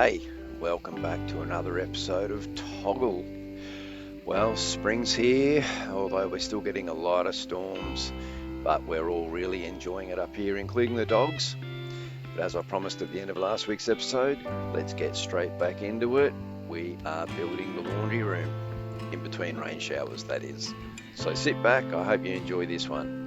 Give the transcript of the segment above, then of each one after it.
Hey, welcome back to another episode of TOGL. Well, spring's here, although we're still getting a lot of storms, but we're all really enjoying it up here, including the dogs. But as I promised at the end of last week's episode, let's get straight back into it. We are building the laundry room, in between rain showers, that is. So sit back, I hope you enjoy this one.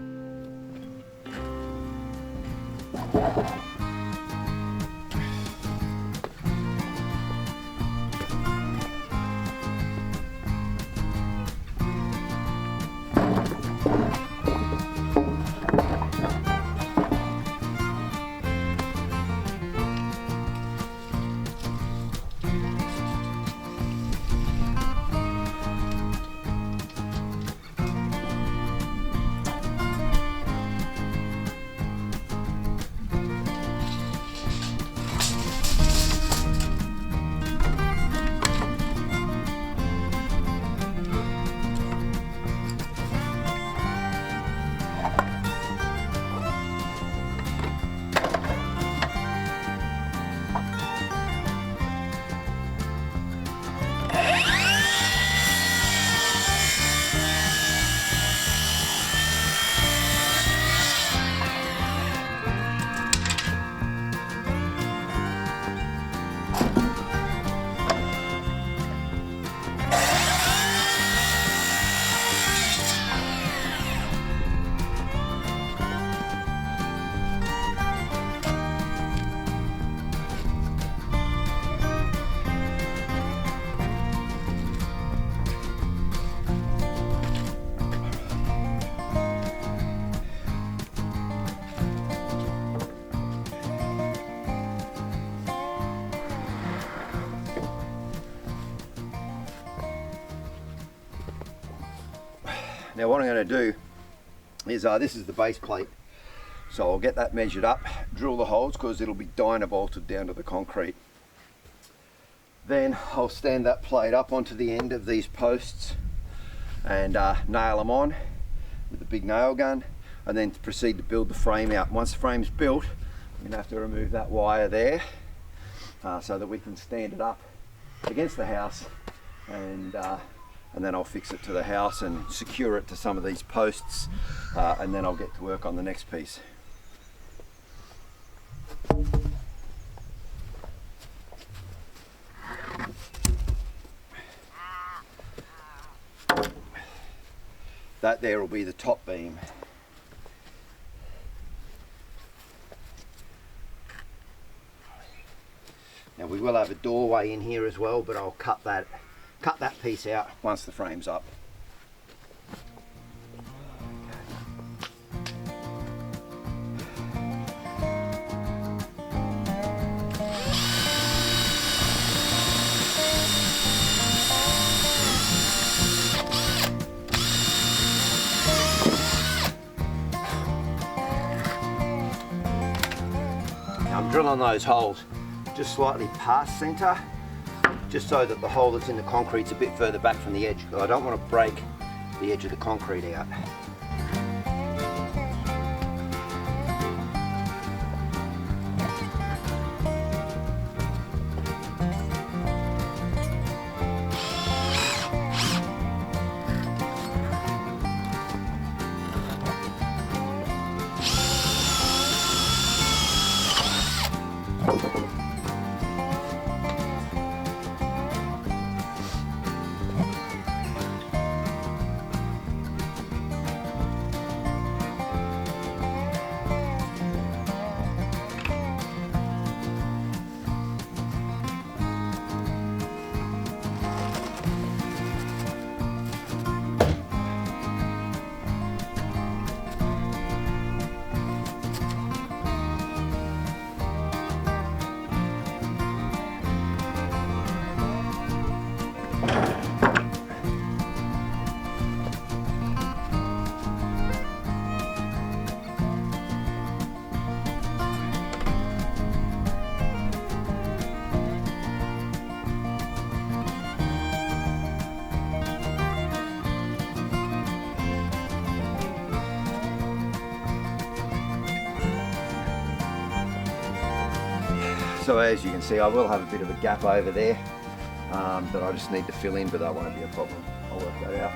Now what I'm going to do is, this is the base plate, so I'll get that measured up, drill the holes because it'll be dyno bolted down to the concrete. Then I'll stand that plate up onto the end of these posts and nail them on with the big nail gun, and then proceed to build the frame out. Once the frame's built, I'm going to have to remove that wire there so that we can stand it up against the house, and then I'll fix it to the house and secure it to some of these posts, and then I'll get to work on the next piece. That there will be the top beam. Now we will have a doorway in here as well, but I'll cut that piece out once the frame's up. Now I'm drilling those holes just slightly past centre, just so that the hole that's in the concrete's a bit further back from the edge, because I don't want to break the edge of the concrete out. So as you can see, I will have a bit of a gap over there that I just need to fill in, but that won't be a problem. I'll work that out.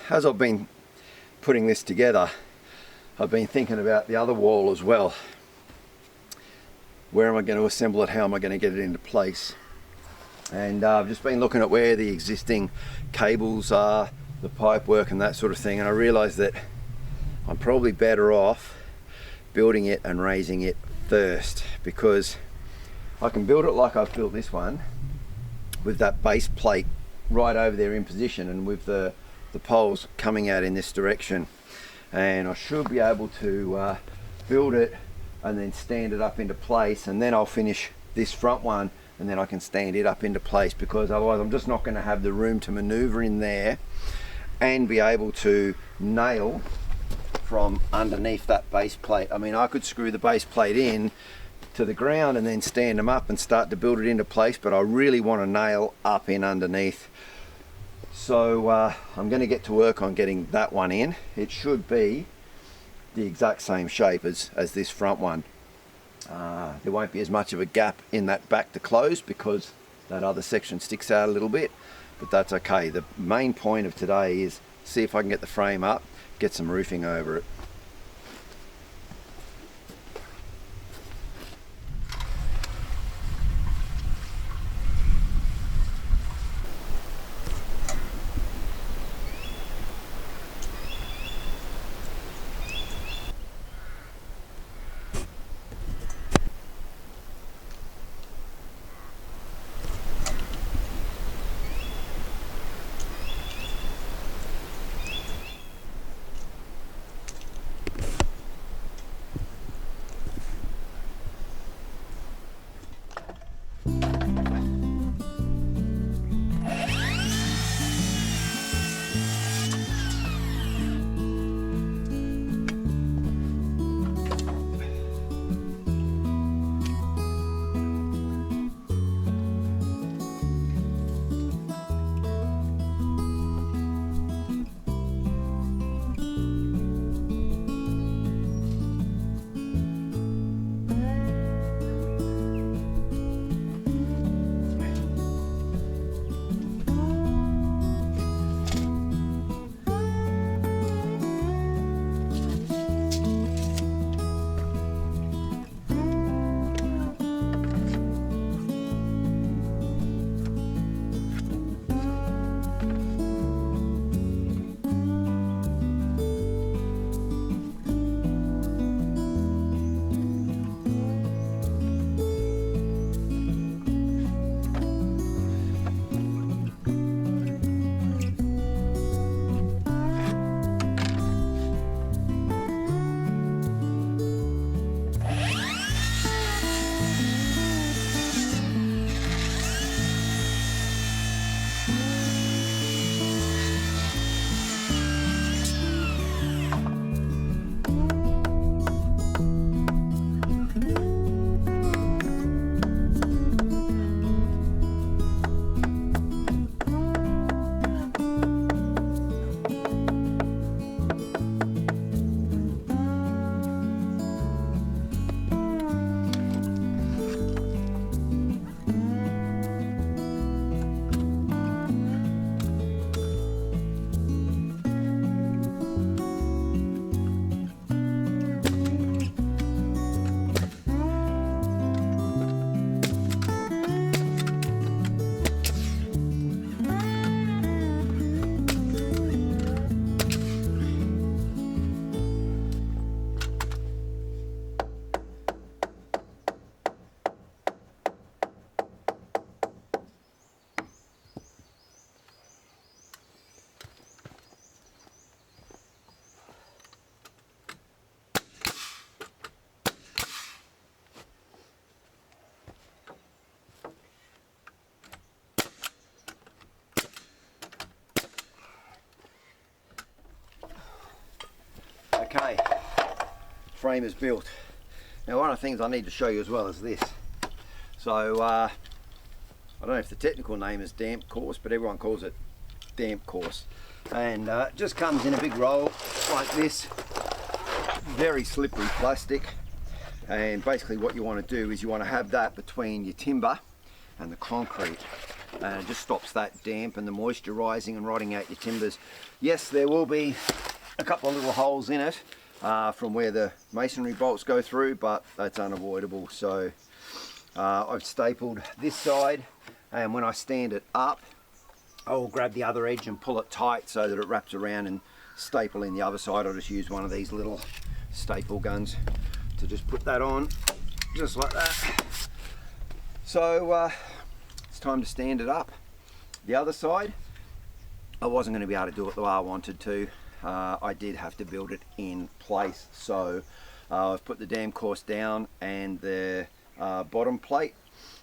As I've been putting this together, I've been thinking about the other wall as well. Where am I going to assemble it? How am I going to get it into place? And I've just been looking at where the existing cables are, the pipe work and that sort of thing, and I realised that I'm probably better off building it and raising it first, because I can build it like I've built this one with that base plate right over there in position and with the poles coming out in this direction, and I should be able to build it and then stand it up into place, and then I'll finish this front one and then I can stand it up into place, because otherwise I'm just not going to have the room to maneuver in there and be able to nail from underneath that base plate. I mean, I could screw the base plate in to the ground and then stand them up and start to build it into place, but I really want to nail up in underneath. So I'm going to get to work on getting that one in. It should be the exact same shape as this front one. There won't be as much of a gap in that back to close because that other section sticks out a little bit, but that's okay. The main point of today is see if I can get the frame up, get some roofing over it. frame is built. Now one of the things I need to show you as well is this. So I don't know if the technical name is damp course, but everyone calls it damp course. And it just comes in a big roll like this, very slippery plastic. And basically what you want to do is you want to have that between your timber and the concrete. And it just stops that damp and the moisture rising and rotting out your timbers. Yes, there will be a couple of little holes in it from where the masonry bolts go through, but that's unavoidable. So I've stapled this side, and when I stand it up, I'll grab the other edge and pull it tight so that it wraps around and staple in the other side. I'll just use one of these little staple guns to just put that on, just like that. So it's time to stand it up. The other side, I wasn't going to be able to do it the way I wanted to. I did have to build it in place. So I've put the dam course down and the bottom plate,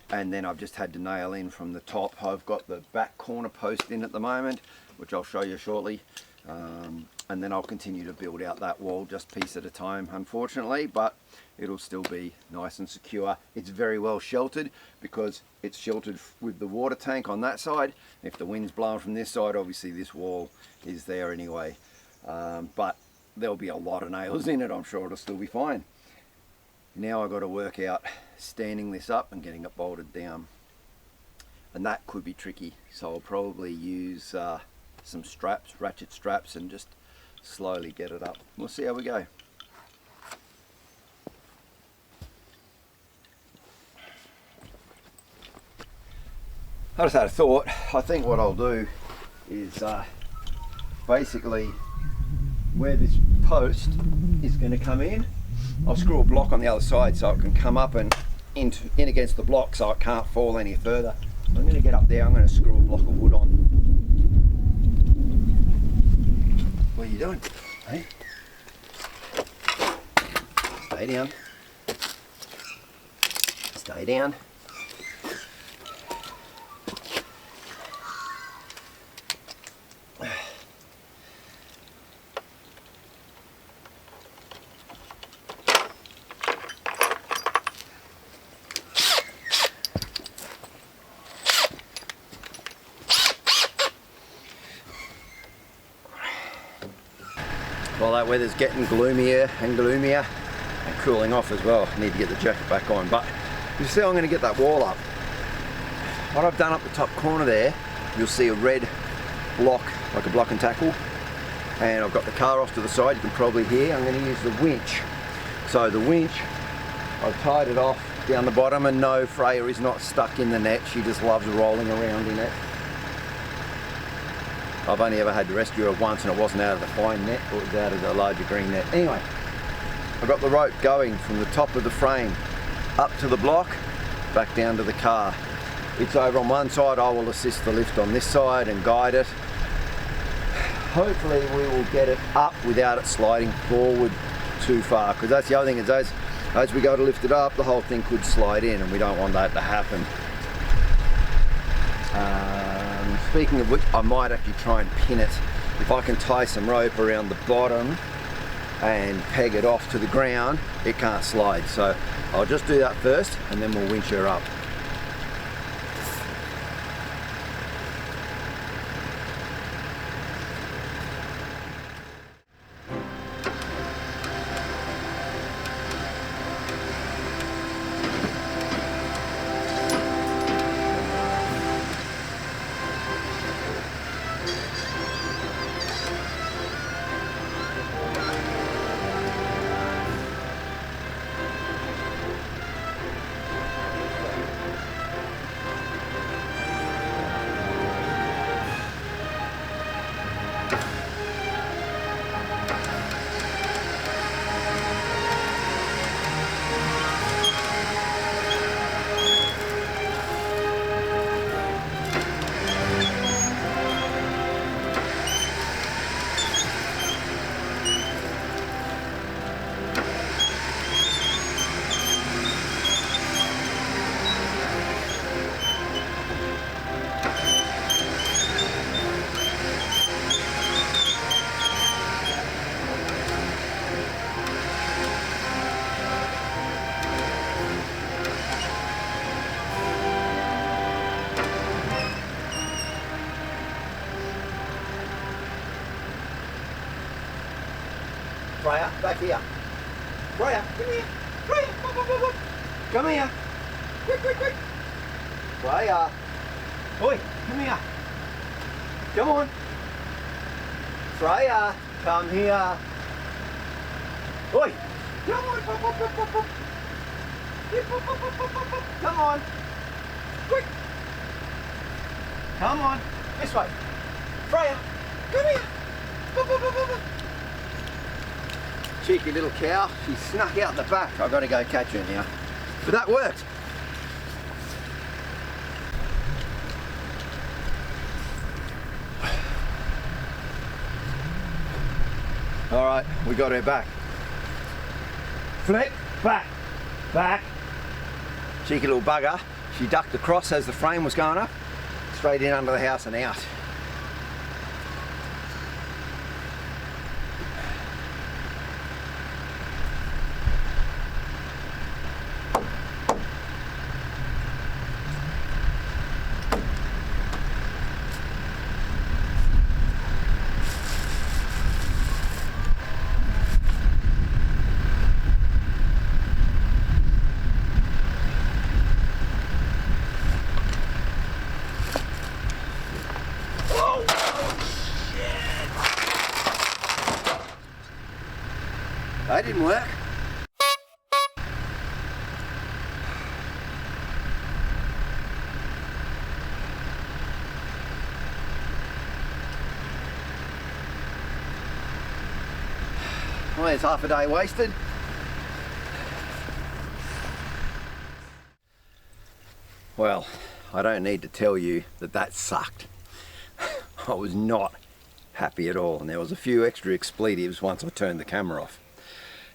and then I've just had to nail in from the top. I've got the back corner post in at the moment, which I'll show you shortly, and then I'll continue to build out that wall just piece at a time, unfortunately, but it'll still be nice and secure. It's very well sheltered because it's sheltered with the water tank on that side. If the wind's blowing from this side, obviously this wall is there anyway, but there'll be a lot of nails in it. I'm sure it'll still be fine. Now I've got to work out standing this up and getting it bolted down, and that could be tricky, so I'll probably use some straps, ratchet straps, and just slowly get it up. We'll see how we go. I just had a thought. I think what I'll do is basically where this post is going to come in, I'll screw a block on the other side so it can come up and in against the block so it can't fall any further. So I'm going to get up there, I'm going to screw a block of wood on. What are you doing? Hey? Stay down. Stay down. Well, that weather's getting gloomier and gloomier and cooling off as well. I need to get the jacket back on, but you see I'm going to get that wall up. What I've done up the top corner there, you'll see a red block, like a block and tackle, and I've got the car off to the side. You can probably hear I'm going to use the winch. So the winch, I've tied it off down the bottom, and no, Freya is not stuck in the net. She just loves rolling around in it. I've only ever had to rescue her once, and it wasn't out of the fine net, it was out of the larger green net. Anyway, I've got the rope going from the top of the frame up to the block, back down to the car. It's over on one side. I will assist the lift on this side and guide it. Hopefully we will get it up without it sliding forward too far, because that's the other thing, is as we go to lift it up, the whole thing could slide in, and we don't want that to happen. Speaking of which, I might actually try and pin it. If I can tie some rope around the bottom and peg it off to the ground, it can't slide. So I'll just do that first, and then we'll winch her up. Freya, back here. Freya, come here. Freya, come here. Quick, quick, quick. Freya. Oi, come here. Come on. Freya, come here. Oi, come on. Come on. Quick. Come on. This way. Freya, come here. Cheeky little cow. She snuck out the back. I've got to go catch her now. But that worked. All right, we got her back. Flip, back, back. Cheeky little bugger. She ducked across as the frame was going up, straight in under the house and out. That didn't work. Well, it's half a day wasted. Well, I don't need to tell you that that sucked. I was not happy at all, and there was a few extra expletives once I turned the camera off.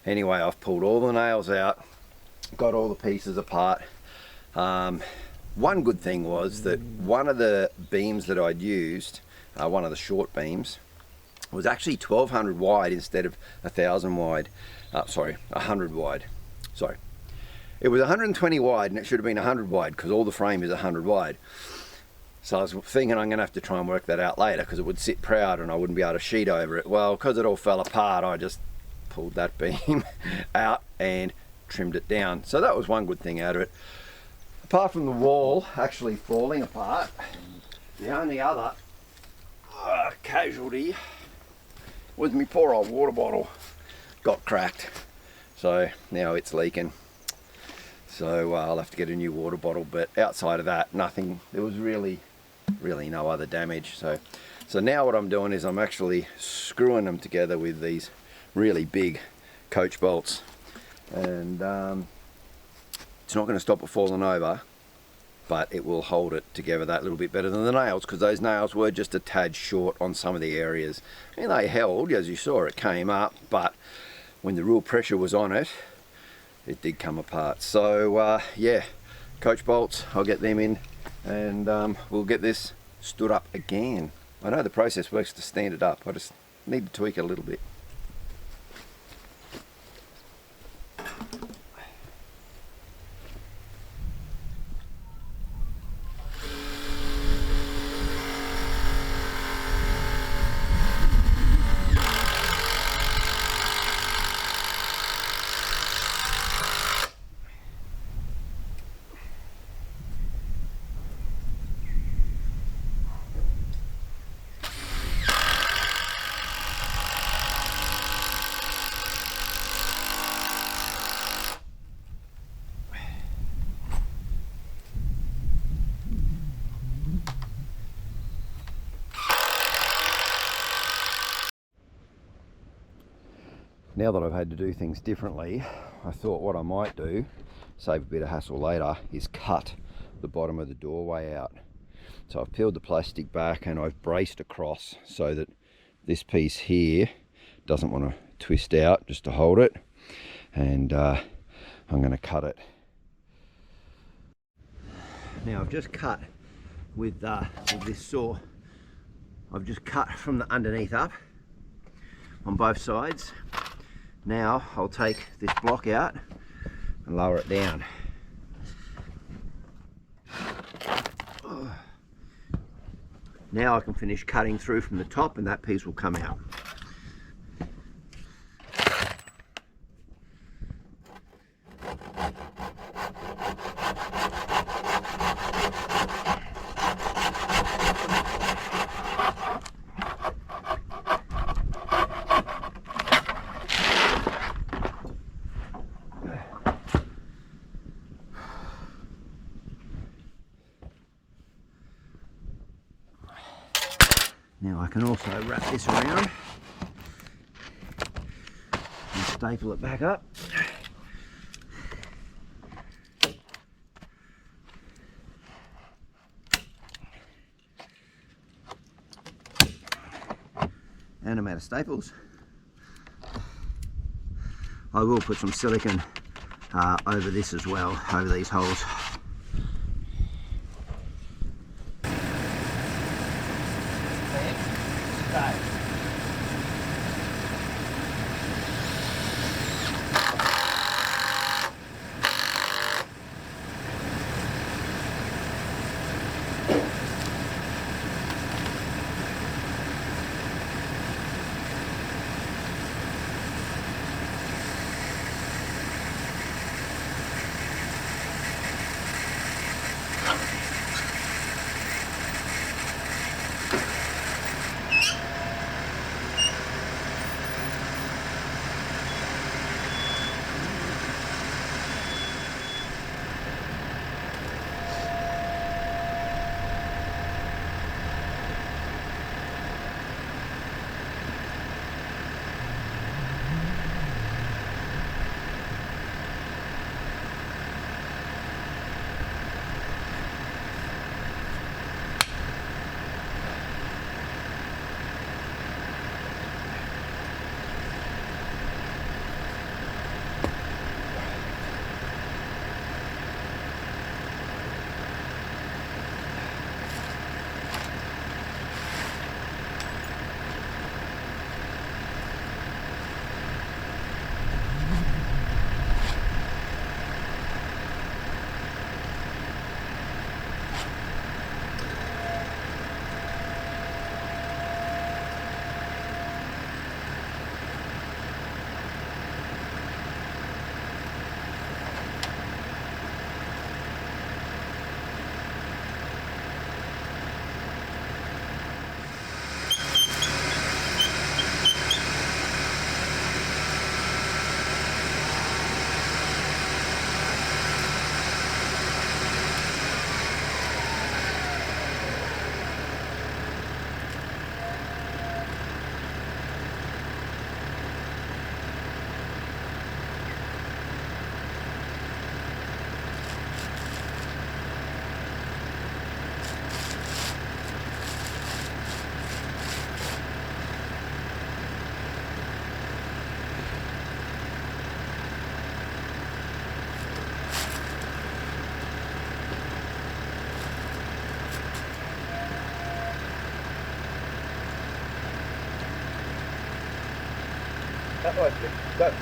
Anyway, I've pulled all the nails out, got all the pieces apart. One good thing was that one of the beams that I'd used, one of the short beams, was actually 1200 wide instead of 1000 wide. Sorry, 100 wide. Sorry. It was 120 wide and it should have been 100 wide because all the frame is 100 wide. So I was thinking I'm going to have to try and work that out later because it would sit proud and I wouldn't be able to sheet over it. Well, because it all fell apart, I just pulled that beam out and trimmed it down. So that was one good thing out of it. Apart from the wall actually falling apart, the only other casualty was my poor old water bottle. Got cracked. So now it's leaking. So I'll have to get a new water bottle, but outside of that, nothing. There was really no other damage. So now what I'm doing is I'm actually screwing them together with these really big coach bolts, and it's not going to stop it falling over, but it will hold it together that little bit better than the nails, because those nails were just a tad short on some of the areas, and they held, as you saw, it came up, but when the real pressure was on it, it did come apart. So yeah, coach bolts, I'll get them in, and we'll get this stood up again. I know the process works to stand it up, I just need to tweak it a little bit. Now that I've had to do things differently, I thought what I might do, save a bit of hassle later, is cut the bottom of the doorway out. So I've peeled the plastic back and I've braced across so that this piece here doesn't want to twist out, just to hold it. And I'm going to cut it. Now I've just cut with this saw. I've just cut from the underneath up on both sides. Now I'll take this block out and lower it down. Now I can finish cutting through from the top and that piece will come out. Now I can also wrap this around and staple it back up. And I'm out of staples. I will put some silicone over this as well, over these holes. That way, go.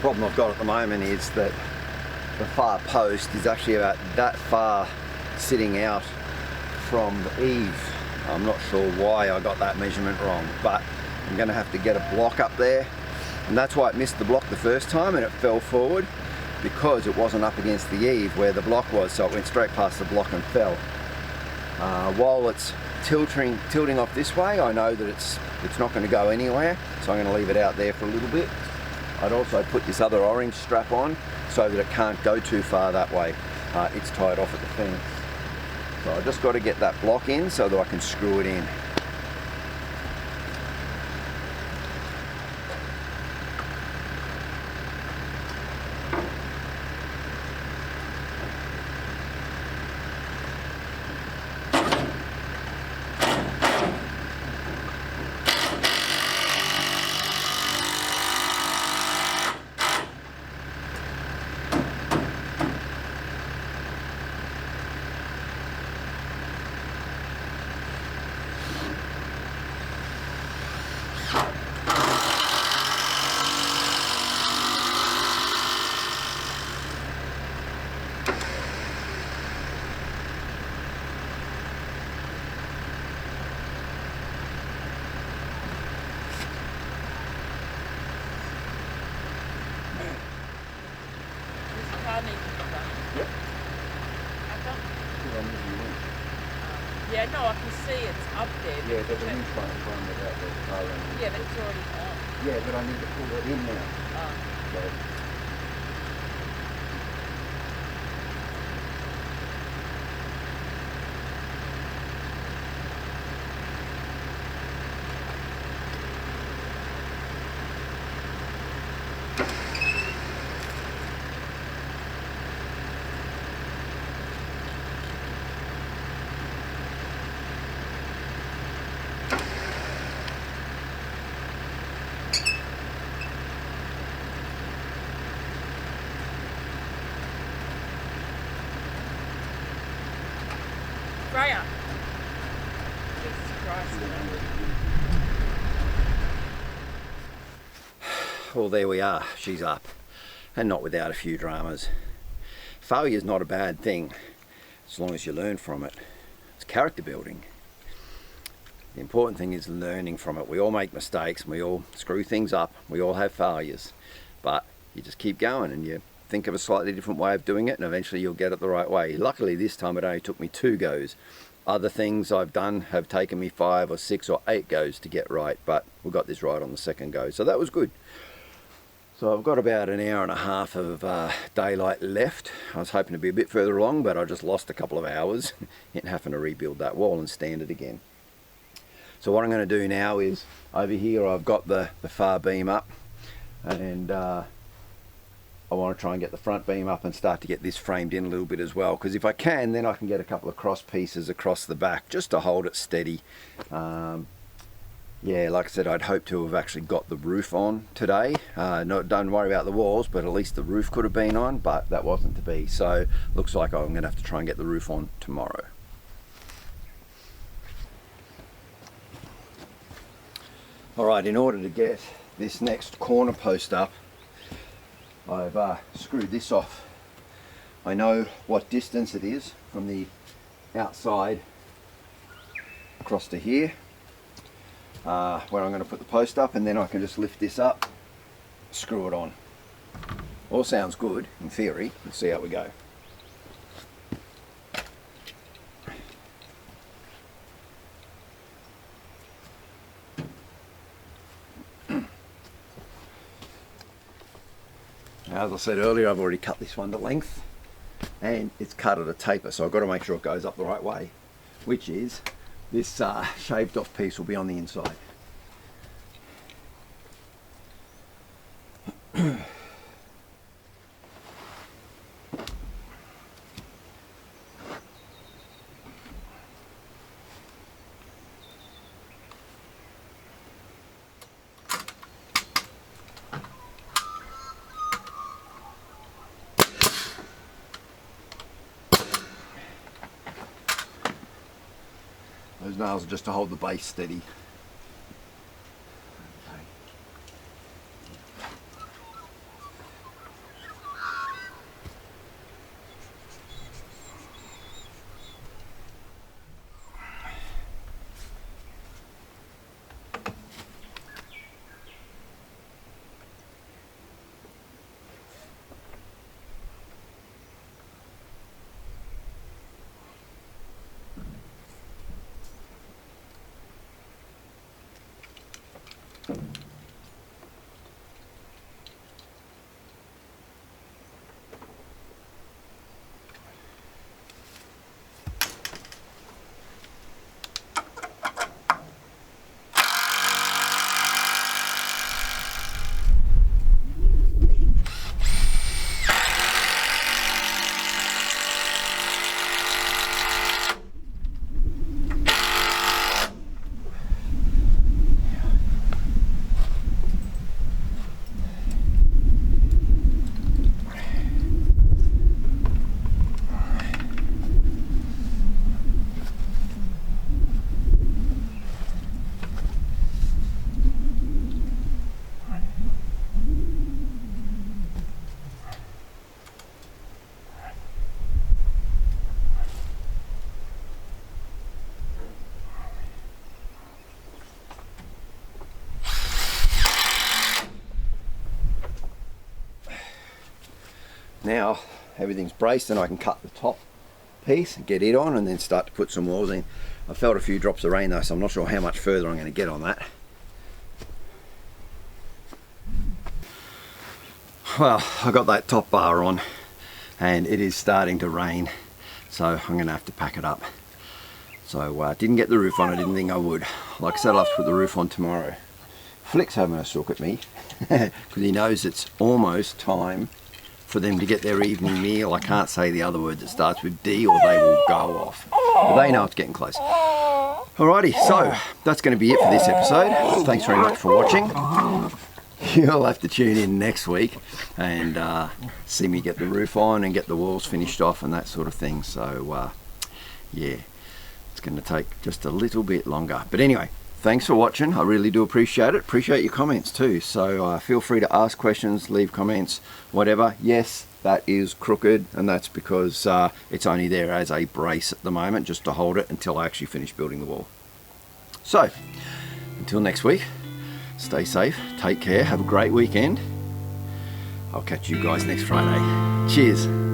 Problem I've got at the moment is that the far post is actually about that far sitting out from the eave. I'm not sure why I got that measurement wrong, but I'm going to have to get a block up there, and that's why it missed the block the first time and it fell forward, because it wasn't up against the eave where the block was, so it went straight past the block and fell. While it's tilting off this way, I know that it's not going to go anywhere, so I'm going to leave it out there for a little bit. I'd also put this other orange strap on so that it can't go too far that way. It's tied off at the fence. So I just got to get that block in so that I can screw it in. need to be done. Yep. How come? Put on the winch. Yeah, no, I can see it's up there. Yeah, but the winch won't run without the car running. Yeah, but it's already on. Yeah, but I need to pull it in now. So, Freya. Jesus Christ. well, there we are. She's up, and not without a few dramas. Failure's not a bad thing, as long as you learn from it. It's character building. The important thing is learning from it. We all make mistakes, and we all screw things up. We all have failures, but you just keep going, and you think of a slightly different way of doing it, and eventually you'll get it the right way. Luckily, this time it only took me 2 goes. Other things I've done have taken me 5 or 6 or 8 goes to get right, but we got this right on the 2nd go, so that was good. So I've got about an hour and a half of daylight left. I was hoping to be a bit further along, but I just lost a couple of hours in having to rebuild that wall and stand it again. So what I'm going to do now is, over here I've got the far beam up, and I want to try and get the front beam up and start to get this framed in a little bit as well, because if I can, then I can get a couple of cross pieces across the back just to hold it steady. Yeah, like I said, I'd hoped to have actually got the roof on today. Don't worry about the walls, but at least the roof could have been on, but that wasn't to be. So looks like I'm going to have to try and get the roof on tomorrow. Alright, in order to get this next corner post up, I've screwed this off. I know what distance it is from the outside across to here, where I'm going to put the post up, and then I can just lift this up, screw it on. All sounds good in theory. Let's see how we go. Now, as I said earlier, I've already cut this one to length, and it's cut at a taper, so I've got to make sure it goes up the right way, which is this shaved off piece will be on the inside. Those nails are just to hold the base steady. now everything's braced and I can cut the top piece and get it on and then start to put some walls in. I felt a few drops of rain though, so I'm not sure how much further I'm going to get on that. Well, I got that top bar on and it is starting to rain, so I'm going to have to pack it up. So didn't get the roof on, I didn't think I would. Like I said, I'll have to put the roof on tomorrow. Flick's having a sook at me because he knows it's almost time for them to get their evening meal. I can't say the other word that starts with D or they will go off. But they know it's getting close. Alrighty, so that's going to be it for this episode. Thanks very much for watching. You'll have to tune in next week and see me get the roof on and get the walls finished off and that sort of thing. So yeah, it's going to take just a little bit longer. But anyway, thanks for watching. I really do appreciate it. Appreciate your comments too. So feel free to ask questions, leave comments, whatever. Yes, that is crooked, and that's because it's only there as a brace at the moment, just to hold it until I actually finish building the wall. So, until next week, stay safe, take care, have a great weekend. I'll catch you guys next Friday. Cheers.